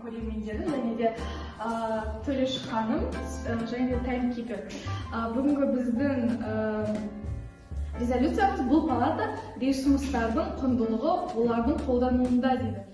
көрермендердің және де Төлеш ханым және де таймкипер. Бүгінгі біздің резолюциямыз бұл палата ресурстардың құндылығы олардың қолдануында дейді.